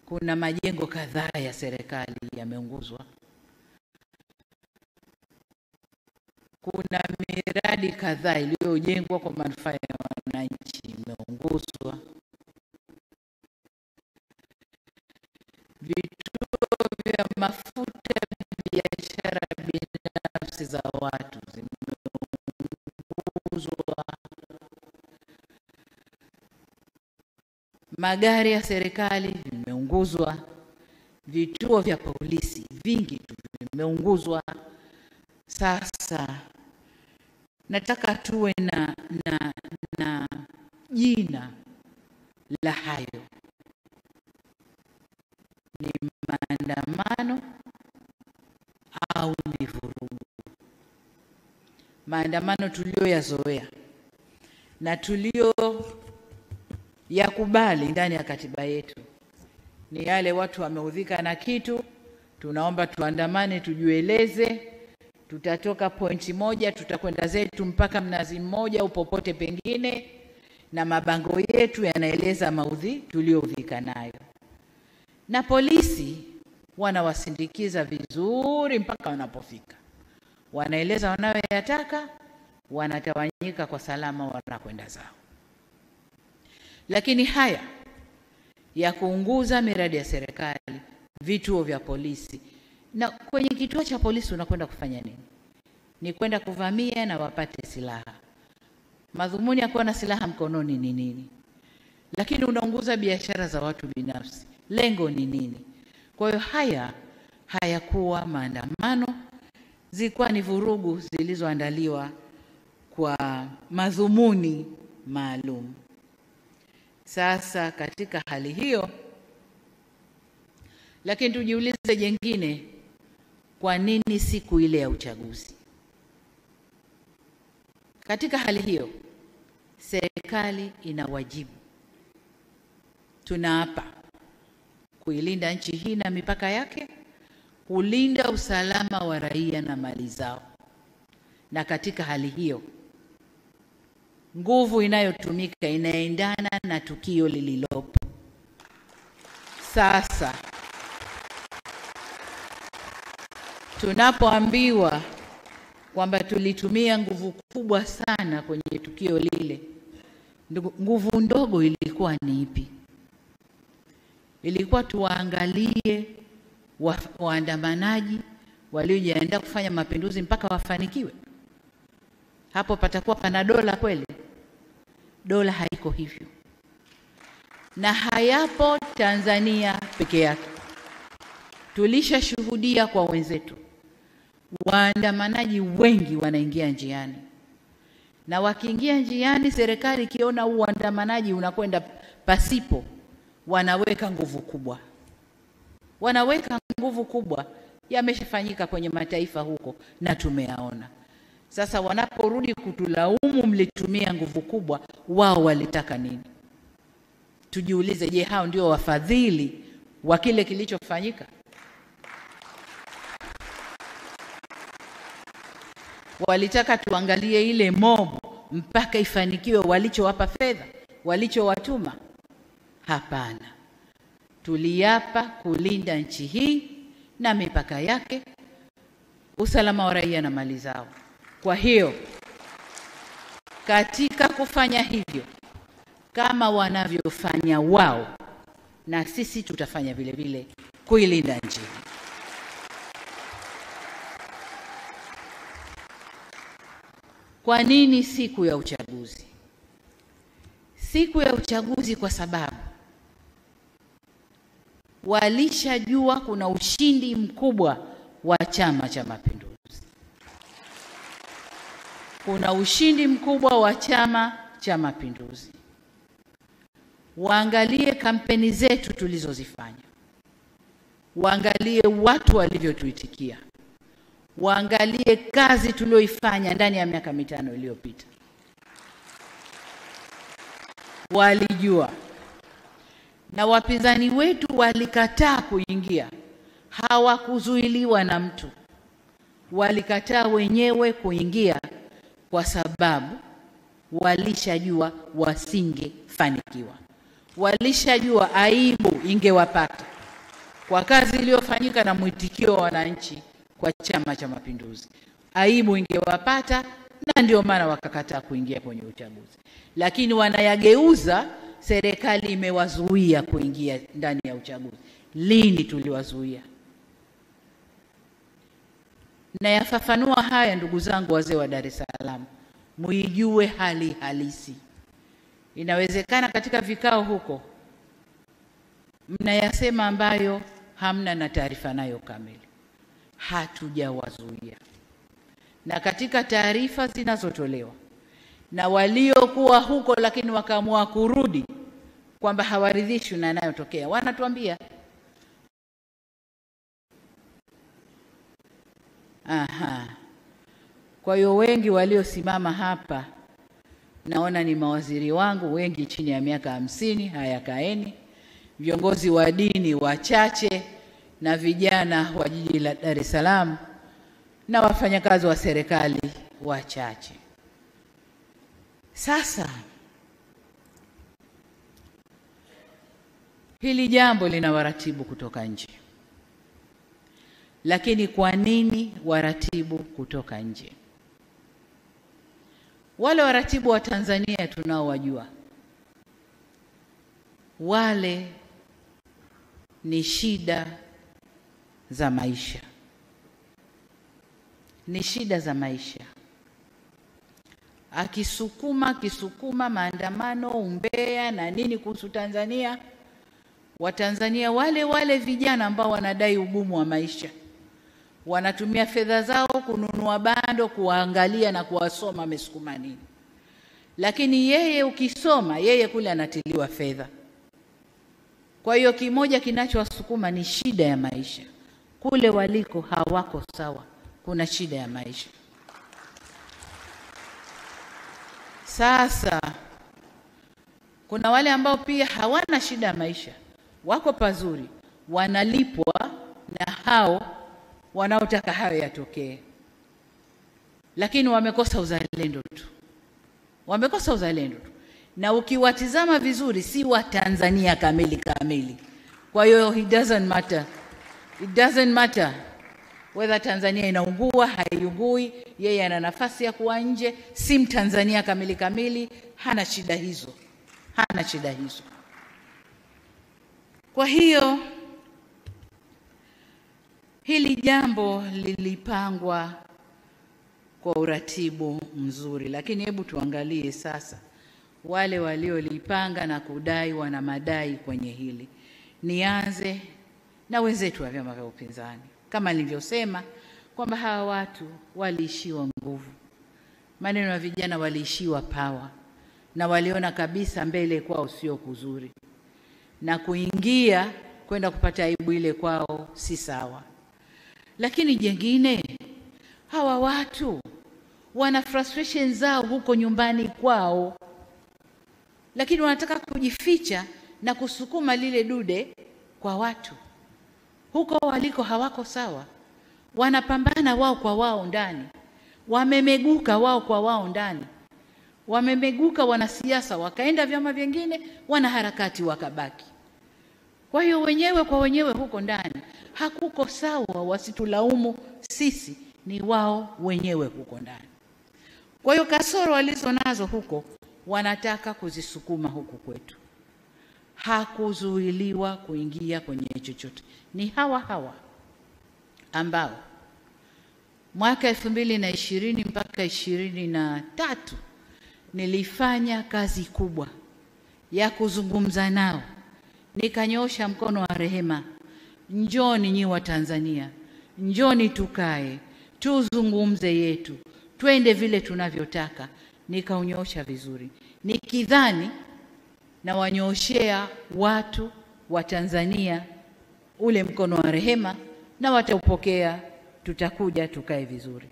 kuna majengo kadhaa ya serikali yameunguzwa. Kuna miradi kadhaa iliyojengwa kwa manufaa ya wananchi imeunguzwa. Vituo vya mafuta, biashara binafsi za watu zimeunguzwa. Magari ya serikali vimeunguzwa. Vituo vya polisi vingi vimeunguzwa. Sasa nataka tuwe na jina la hayo. Ni maandamano au ni vurugu? Maandamano tulioyazoea na tulio yakubali ndani ya katiba yetu ni yale watu wameudhika na kitu, tunaomba tuandamane, tujueleze, tutatoka pointi moja, tutakwenda zetu mpaka Mnazi Mmoja au popote pengine, na mabango yetu yanaeleza maudhi tulioudhika nayo. Na polisi wanawasindikiza vizuri mpaka wanapofika. Wanaeleza wanayoyataka, wanatawanyika kwa salama, wanakwenda zao. Lakini haya ya kuunguza miradi ya serikali, vituo vya polisi, na kwenye kituo cha polisi unakwenda kufanya nini? Ni kwenda kuvamia na wapate silaha. Madhumuni ya kuwa na silaha mkononi ni nini? Lakini unaunguza biashara za watu binafsi. Lengo ni nini? Kwa hiyo hayakuwa maandamano, zilikuwa ni vurugu zilizoandaliwa kwa madhumuni maalum. Sasa katika hali hiyo, lakini tujiulize jengine, kwa nini siku ile ya uchaguzi? Katika hali hiyo, serikali ina wajibu. Tunaapa kuilinda nchi hii na mipaka yake, kulinda usalama wa raia na mali zao. Na katika hali hiyo, nguvu inayotumika inaendana na tukio lililopo. Sasa tunapoambiwa kwamba tulitumia nguvu kubwa sana kwenye tukio lile, nguvu ndogo ilikuwa ni ipi? Ilikuwa tuwaangalie waandamanaji waliojiandaa kufanya mapinduzi mpaka wafanikiwe? Hapo patakuwa pana dola kweli? Dola haiko hivyo. Na hayapo Tanzania peke yake. Tulishashuhudia kwa wenzetu. Waandamanaji wengi wanaingia njiani. Na wakiingia njiani, serikali ikiona uandamanaji unakwenda pasipo, wanaweka nguvu kubwa. Wanaweka nguvu kubwa. Yameshafanyika kwenye mataifa huko na tumeyaona. Sasa wanaporudi kutulaumu mlitumia nguvu kubwa, wao walitaka nini? Tujiulize, je, hao ndio wafadhili wa kile kilichofanyika? Walitaka tuangalie ile mob mpaka ifanikiwe walichowapa fedha, walichowatuma? Hapana. Tuliapa kulinda nchi hii na mipaka yake, usalama wa raia na mali zao. Kwa hiyo katika kufanya hivyo, kama wanavyofanya wao, na sisi tutafanya vile vile kuilinda nchi. Kwa nini siku ya uchaguzi? Siku ya uchaguzi kwa sababu walishajua kuna ushindi mkubwa wa Chama cha Mapinduzi. Kuna ushindi mkubwa wa Chama cha Mapinduzi. Waangalie kampeni zetu tulizozifanya. Waangalie watu walivyotuitikia. Waangalie kazi tulioifanya ndani ya miaka 5 iliyopita. Walijua. Na wapinzani wetu walikataa kuingia. Hawakuzuiliwa na mtu. Walikataa wenyewe kuingia kwa sababu walishajua wasingefanikiwa. Walishajua aibu ingewapata. kwa kazi iliyofanyika na mwitikio wa wananchi kwa Chama cha Mapinduzi. Aibu ingewapata na ndio maana wakakataa kuingia kwenye uchaguzi. Lakini wanayageuza, serikali imewazuia kuingia ndani ya uchaguzi. Lini tuliwazuia? Na yafafanua haya, ndugu zangu wazee wa Dar es Salaam, muijue hali halisi. Inawezekana katika vikao huko mnayasema ambayo hamna na taarifa nayo kamili. Hatujawazuia. Na katika taarifa zinazotolewa na waliokuwa huko lakini wakaamua kurudi kwamba hawaridhishwi na yanayotokea, wanatuambia Kwa hiyo wengi waliosimama hapa naona ni mawaziri wangu, wengi chini ya miaka 50. Haya, kaeni. Viongozi wa dini wachache na vijana wa jiji la Dar es Salaam na wafanyakazi wa serikali wachache. Sasa hili jambo lina waratibu kutoka nje. Lakini kwa nini waratibu kutoka nje? Wale waratibu wa Tanzania tunaowajua, wale ni shida za maisha. Ni shida za maisha. Akisukuma maandamano, umbea na nini kuhusu Tanzania, Watanzania wale vijana ambao wanadai ugumu wa maisha wanatumia fedha zao kununua bando, kuwaangalia na kuwasoma amesukuma nini. Lakini yeye ukisoma, yeye kule anatiliwa fedha. Kwa hiyo kimoja kinachowasukuma ni shida ya maisha. Kule waliko hawako sawa, kuna shida ya maisha. Sasa kuna wale ambao pia hawana shida ya maisha, wako pazuri, wanalipwa na hao wanaotaka hayo yatokee, lakini wamekosa uzalendo tu. Wamekosa uzalendo tu. Na ukiwatizama vizuri si wa Tanzania kamili. Kwa hiyo it doesn't matter whether Tanzania inaungua haiungui, yeye ana nafasi ya kuwa nje, si Mtanzania kamili, hana shida hizo. Kwa hiyo hili jambo lilipangwa kwa uratibu mzuri, lakini hebu tuangalie sasa wale waliolipanga na kudai wana madai kwenye hili. Nianze na wenzetu wa vyama vya upinzani. Kama nilivyosema kwamba hawa watu waliishiwa nguvu. Maneno ya vijana, waliishiwa power na waliona kabisa mbele kwao sio kuzuri. Na kuingia kwenda kupata aibu ile kwao si sawa. Lakini jengine, hawa watu wana frustration zao huko nyumbani kwao, lakini wanataka kujificha na kusukuma lile dude kwa watu. Huko waliko hawako sawa. Wanapambana wao kwa wao ndani. Wamemeguka wao kwa wao ndani. Wamemeguka wanasiasa, wakaenda vyama vingine, wanaharakati wakabaki. Kwa hiyo wenyewe kwa wenyewe huko ndani hakuko sawa. Wasitulaumu sisi, ni wao wenyewe huko ndani. Kwa hiyo kasoro walizo nazo huko wanataka kuzisukuma huku kwetu. Hakuzuiliwa kuingia kwenye chochote. Ni hawa ambao mwaka 2020 mpaka 2023 nilifanya kazi kubwa ya kuzungumza nao. Nikanyosha mkono wa rehema, njoni nyi wa Tanzania, njoni tukae, tuzungumze yetu, twende vile tunavyotaka. Nikaunyosha vizuri, nikidhani na wanyoshea watu wa Tanzania ule mkono wa rehema na wataupokea, tutakuja tukae vizuri.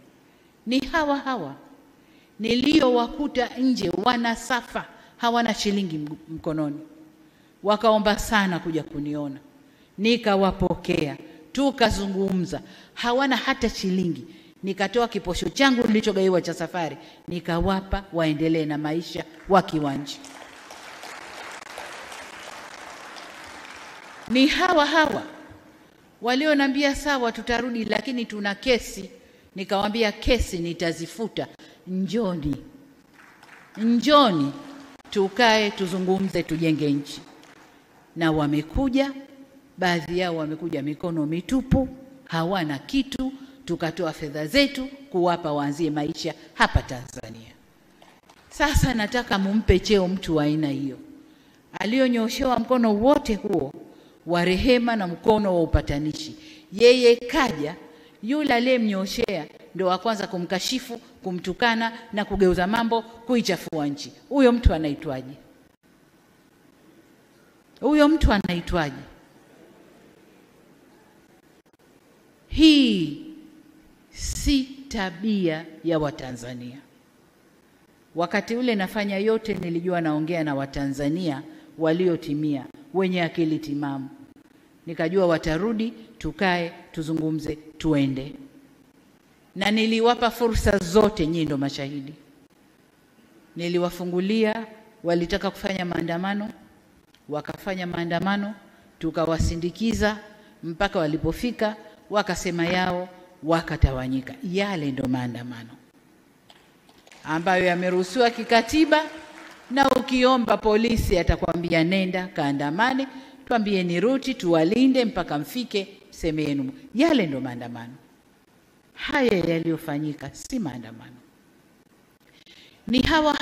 Ni hawa niliowakuta nje wanasafa, hawana shilingi mkononi, wakaomba sana kuja kuniona, nikawapokea, tukazungumza. Hawana hata shilingi, nikatoa kiposho changu nilichogaiwa cha safari, nikawapa waendelee na maisha wakiwa nje. Ni hawa Walionambia sawa, tutarudi, lakini tuna kesi. Nikamwambia kesi nitazifuta, njoni tukae tuzungumze, tujenge nchi. Na wamekuja, baadhi yao wamekuja mikono mitupu, hawana kitu. Tukatoa fedha zetu kuwapa waanzie maisha hapa Tanzania. Sasa nataka mumpe cheo mtu wa aina hiyo, alionyoshewa mkono wote huo wa rehema na mkono wa upatanishi. Yeye kaja, yule aliyemnyoshea ndio wa kwanza kumkashifu, kumtukana na kugeuza mambo, kuichafua nchi. Huyo mtu anaitwaje? Hii si tabia ya Watanzania. Wakati ule nafanya yote, nilijua naongea na Watanzania waliotimia, wenye akili timamu. Nikajua watarudi, tukae tuzungumze, tuende. Na niliwapa fursa zote, nyinyi ndo mashahidi. Niliwafungulia, walitaka kufanya maandamano, wakafanya maandamano, tukawasindikiza mpaka walipofika, wakasema yao, wakatawanyika. Yale ndo maandamano ambayo yameruhusiwa kikatiba, na ukiomba polisi atakwambia nenda kaandamane, tuambie ni ruti, tuwalinde mpaka mfike sehemu yenu. Yale ndo maandamano. Haya yaliyofanyika si maandamano. Ni hawa